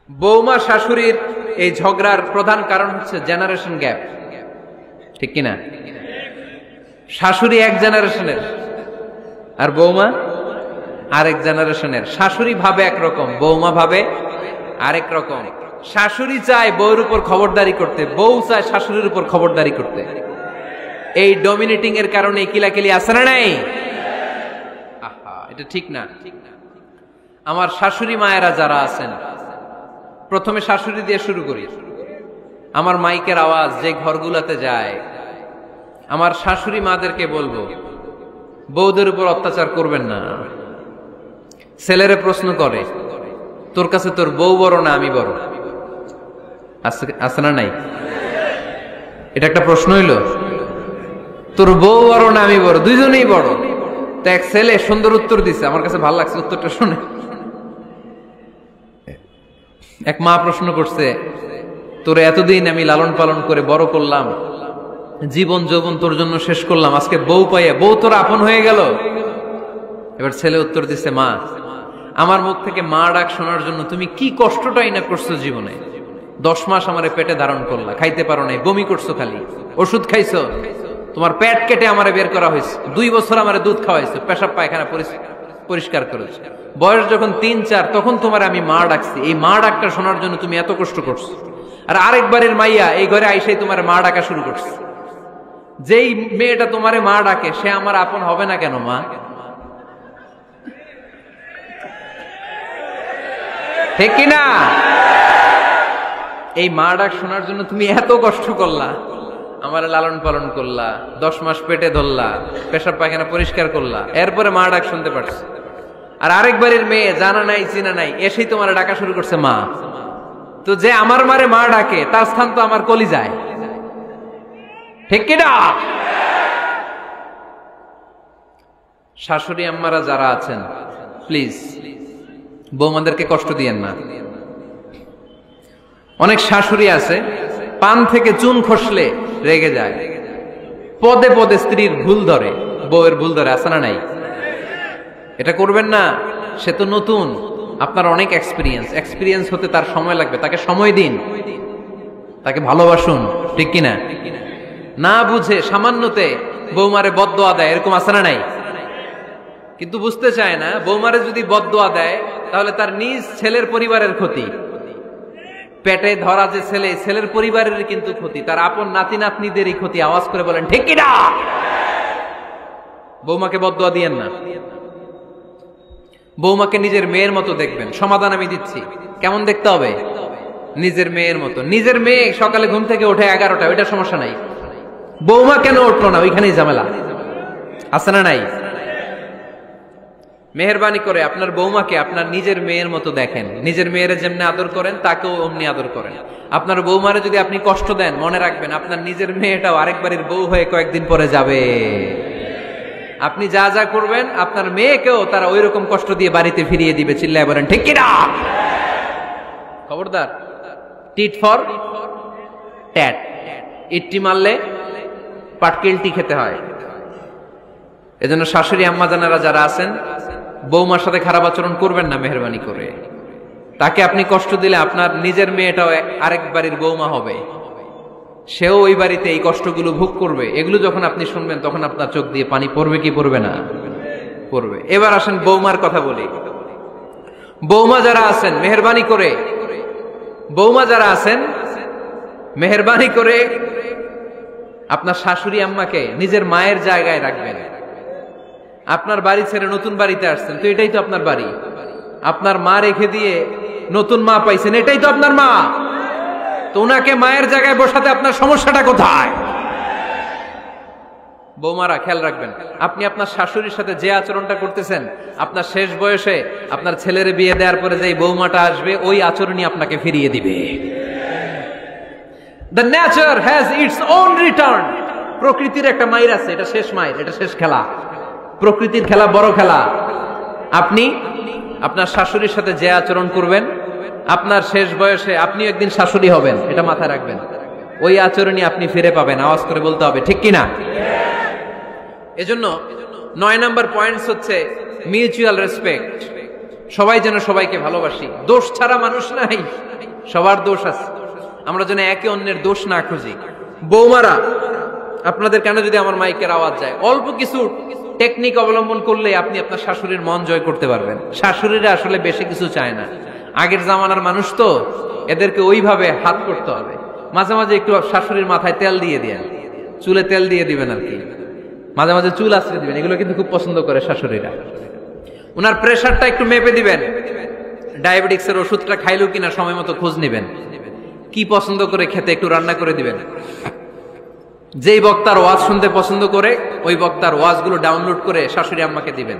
বৌমা শাশুড়ির এই ঝগড়ার প্রধান কারণ হচ্ছে জেনারেশন গ্যাপ, ঠিক কিনা? শাশুড়ি এক জেনারেশনের আর বৌমা আরেক জেনারেশনের। শাশুড়ি ভাবে একরকম, বৌমা ভাবে আরেক রকম। শাশুড়ি চায় বউর উপর খবরদারি করতে, বউ চায় শাশুড়ির উপর খবরদারি করতে। এই ডমিনেটিং এর কারণে কিলাকিলি আছে না নাই? আহা, এটা ঠিক না। আমার শাশুড়ি মায়েরা যারা আছেন, প্রথমে শাশুড়ি দিয়ে শুরু করি। আমার মাইকের আওয়াজ যে ঘরগুলোতে যায়, আমার শাশুড়ি মাদেরকে বলবো, বউদের উপর অত্যাচার করবেন না। ছেলেরে প্রশ্ন করে, তোর কাছে তোর বউ বড় না আমি বড়? আছে না নাই? এটা একটা প্রশ্ন হইল। তোর বউ বড় না আমি বড়? দুইজনেই বড়। তো এক ছেলে সুন্দর উত্তর দিছে, আমার কাছে ভালো লাগছে উত্তরটা শুনে। এক মা প্রশ্ন করছে, তোরে এতদিন আমি লালন পালন করে বড় করলাম, জীবন যৌবন তোর জন্য শেষ করলাম, আজকে বউ পাইয়া বউ তোর আপন হয়ে গেল? এবার ছেলে উত্তর দিছে, মা, আমার মুখ থেকে মা ডাক শোনার জন্য তুমি কি কষ্টটাই না করছো জীবনে। 10 মাস আমারে পেটে ধারণ করলা, খাইতে পারো নাই, বমি করছো, খালি ওষুধ খাইছো, তোমার পেট কেটে আমারে বের করা হয়েছে, 2 বছর আমারে দুধ খাওয়াইছো, পেশাব পায়খানা পরিষ্কার করেছো। বয়স যখন 3-4 তখন তোমার আমি মা ডাকছি, এই মা ডাকটা শোনার জন্য তুমি এত কষ্ট করছো। আর আরেকবারের মাইয়া এই ঘরে আইসাই তোমার মা ডাকা শুরু করছে। যেই মেয়েটা তোমারে মা ডাকে সে আমার আপন হবে না কেন মা? ঠিক কিনা? এই মা ডাক শোনার জন্য তুমি এত কষ্ট করলা, আমার লালন পালন করলা, 10 মাস পেটে ধরলা, পেশাব পায়খানা পরিষ্কার করলা, এরপরে মা ডাক শুনতে পারছে। আর আরেকবারের মেয়ে জানা নাই চিনা নাই এসেই তোমার ডাকা শুরু করছে মা। তো যে আমার মারে মা ডাকে তার স্থান তো আমার কলিজায়, ঠিক কিনা? শাশুড়ি আম্মারা যারা আছেন, প্লিজ বৌমাদেরকে কষ্ট দিয়েন না। অনেক শাশুড়ি আছে পান থেকে চুন খসলে রেগে যায়, পদে পদে স্ত্রীর ভুল ধরে, বউয়ের ভুল ধরে, আছে না নাই? এটা করবেন না। সে তো নতুন, আপনার অনেক এক্সপিরিয়েন্স হতে তার সময় লাগবে, তাকে সময় দিন, তাকে ভালোবাসুন, ঠিক কিনা? না বুঝে সামান্যতে বৌমারে বদদোয়া দেয়, এরকম আছে না নাই? কিন্তু বুঝতে চায় না, বৌমারে যদি বদদোয়া দেয় তাহলে তার নিজ ছেলের পরিবারের ক্ষতি। পেটে ধরা যে ছেলে, ছেলের পরিবারের কিন্তু ক্ষতি, তার আপন নাতি নাতনিদেরই ক্ষতি। আওয়াজ করে বলেন ঠিক কিনা? বৌমাকে বদদোয়া দিয়েন না। বৌমাকে নিজের মেয়ের মতো দেখবেন। সমাধান আমি দিচ্ছি, কেমন দেখতে হবে? নিজের মেয়ের মতো। নিজের মেয়ে সকালে ঘুম থেকে ওঠে 11টা, ওইটা সমস্যা নাই। বৌমা কেন উঠলো না, ওইখানেই ঝামেলা, আছে না নাই? মেহেরবানি করে আপনার বৌমাকে আপনার নিজের মেয়ের মতো দেখেন। নিজের মেয়ের যেমনি আদর করেন তাকেও অমনি আদর করেন। আপনার বৌমারে যদি আপনি কষ্ট দেন, মনে রাখবেন আপনার নিজের মেয়েটাও আরেকবারের বউ হয়ে কয়েকদিন পরে যাবে। আপনি যা যা করবেন আপনার মেয়েকেও তারা ওই রকম কষ্ট দিয়ে বাড়িতে ফিরিয়ে দিবে। চিল্লায় বলেন ঠিক কিনা? খবরদার, টিট ফর ট্যাট। ইট্টি মারলে পাটকেলটি খেতে হয়। এজন্য শাশুড়ি আম্মা জানারা যারা আছেন, বৌমার সাথে খারাপ আচরণ করবেন না মেহেরবানি করে। তাকে আপনি কষ্ট দিলে আপনার নিজের মেয়েটাও আরেক বাড়ির বৌমা হবে, সেও ওই বাড়িতে এই কষ্টগুলো ভোগ করবে। এগুলো যখন আপনি শুনবেন তখন আপনার চোখ দিয়ে পানি পড়বে কি পড়বে না? পড়বে। এবার আসেন বৌমার কথা বলি। বৌমা যারা আছেন মেহেরবানি করে, বৌমা যারা আছেন মেহেরবানি করে আপনার শাশুড়ি আম্মাকে নিজের মায়ের জায়গায় রাখবেন। আপনার বাড়ি ছেড়ে নতুন বাড়িতে আসছেন, তো এটাই তো আপনার বাড়ি। আপনার মা রেখে দিয়ে নতুন মা পাইছেন, এটাই তো আপনার মা। তো ওনাকে মায়ের জায়গায় বসাতে আপনার সমস্যাটা কোথায়? বৌমারা খেয়াল রাখবেন, আপনি আপনার শাশুড়ির সাথে যে আচরণটা করতেছেন, আপনার শেষ বয়সে আপনার ছেলের বিয়ে দেওয়ার পরে যে বৌমাটা আসবে ওই আচরণই আপনাকে ফিরিয়ে দিবে। The nature has its own return. প্রকৃতির একটা মাইর আছে, এটা শেষ মাইর, এটা শেষ খেলা। প্রকৃতির খেলা বড় খেলা। আপনি আপনার শাশুড়ির সাথে যে আচরণ করবেন, আপনার শেষ বয়সে আপনি একদিন শাশুড়ি হবেন, এটা মাথায় রাখবেন। ওই আচরণই আপনি ফিরে পাবেন। আওয়াজ করে বলতে হবে ঠিক কিনা? এজন্য 9 নাম্বার পয়েন্টস হচ্ছে মিউচুয়াল রেসপেক্ট। সবাই যেন সবাইকে ভালোবাসি। দোষ ছাড়া মানুষ নাই। সবার দোষ আছে, আমরা যেন একে অন্যের দোষ না খুঁজি। বৌমারা, আপনাদের কেন যদি আমার মাইকের আওয়াজ যায়, অল্প কিছু টেকনিক অবলম্বন করলে আপনি আপনার শাশুড়ির মন জয় করতে পারবেন। শাশুড়িরা আসলে বেশি কিছু চায় না, আগের জামানার মানুষ তো, এদেরকে ওইভাবে হাত করতে হবে। মাঝে মাঝে একটু শাশুড়ির মাথায় তেল দিয়ে দেন, চুলে তেল দিয়ে দিবেন আর কি, মাঝে মাঝে চুল আশ্রয় দিবেন, এগুলো কিন্তু খুব পছন্দ করে শাশুড়িরা। ওনার প্রেশারটা একটু মেপে দিবেন, ডায়াবেটিক্সের ওষুধটা খাইলো কিনা সময় মতো খোঁজ নিবেন, কি পছন্দ করে খেতে একটু রান্না করে দিবেন। যেই বক্তার ওয়াজ শুনতে পছন্দ করে ওই বক্তার ওয়াজগুলো ডাউনলোড করে শাশুড়ি আম্মাকে দিবেন,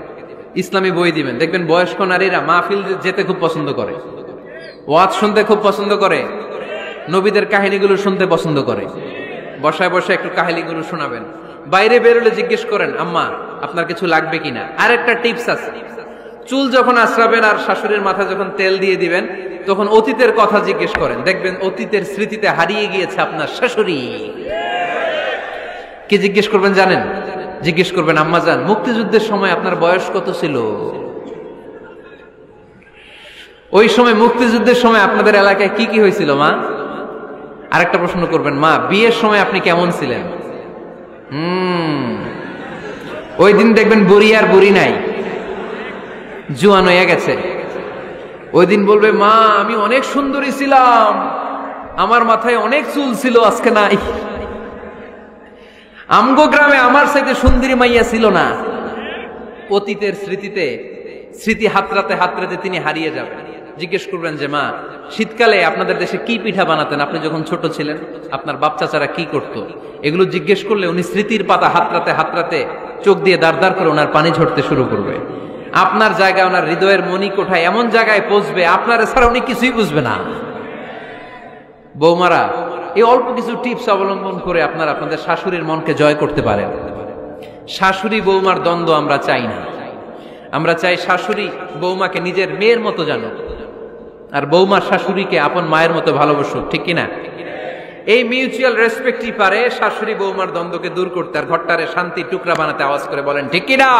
ইসলামী বই দিবেন। দেখবেন বয়স্ক নারীরা মাহফিল যেতে খুব পছন্দ করে, ওয়াজ শুনতে খুব পছন্দ করে, নবীদের কাহিনীগুলো শুনতে পছন্দ করে। বসায় বসে একটু কাহিনীগুলো শোনাবেন। বাইরে বেরোলে জিজ্ঞেস করেন, আম্মা আপনার কিছু লাগবে কিনা। আর একটা টিপস আছে, চুল যখন আশ্রাবেন আর শাশুড়ির মাথায় যখন তেল দিয়ে দিবেন, তখন অতীতের কথা জিজ্ঞেস করেন। দেখবেন অতীতের স্মৃতিতে হারিয়ে গিয়েছে আপনার শাশুড়ি। কি জিজ্ঞেস করবেন জানেন? জিজ্ঞেস করবেন, আম্মা জান, মুক্তিযুদ্ধের সময় আপনার বয়স কত ছিল? ওই সময় মুক্তিযুদ্ধের সময় আপনাদের এলাকায় কি কি হয়েছিল মা? আরেকটা প্রশ্ন করবেন, মা বিয়ের সময় আপনি কেমন ছিলেন? ওই দিন দেখবেন বুড়ি আর বুড়ি নাই, জুয়ান হয়ে গেছে। ওই দিন বলবে, মা আমি অনেক সুন্দরী ছিলাম, আমার মাথায় অনেক চুল ছিল, আজকে নাই। আমগো গ্রামে আমার সাথে সুন্দরী মাইয়া ছিল না। অতীতের স্মৃতিতে, স্মৃতি হাতরাতে হাতরাতে তিনি হারিয়ে যাবেন। জিজ্ঞেস করবেন যে, মা শীতকালে আপনাদের দেশে কি পিঠা বানাতেন আপনি যখন ছোট ছিলেন, আপনার বাপ চাচারা কি করত? এগুলো জিজ্ঞেস করলে উনি স্মৃতির পাতা হাতরাতে হাতরাতে চোখ দিয়ে দাঁড় দাঁড় করে ওনার পানি ঝরতে শুরু করবে। আপনার জায়গায়, ওনার হৃদয়ের মনি কোঠায় এমন জায়গায় পৌঁছবে, আপনার ছাড়া উনি কিছুই বুঝবে না। বৌমারা, এই অল্প কিছু টিপস অবলম্বন করে আপনারা আপনাদের শাশুড়ির মনকে জয় করতে পারেন। শাশুড়ি বৌমার দ্বন্দ্ব আমরা চাই না। আমরা চাই শাশুড়ি বৌমাকে নিজের মেয়ের মতো জানুক, আর বৌমা শাশুড়িকে আপন মায়ের মতো ভালোবাসুক, ঠিক কিনা? এই মিউচুয়াল রেসপেক্টই পারে শাশুড়ি বৌমার দ্বন্দ্বকে দূর করতে, আর ঘরটারে শান্তি টুকরা বানাতে। আওয়াজ করে বলেন ঠিক কিনা?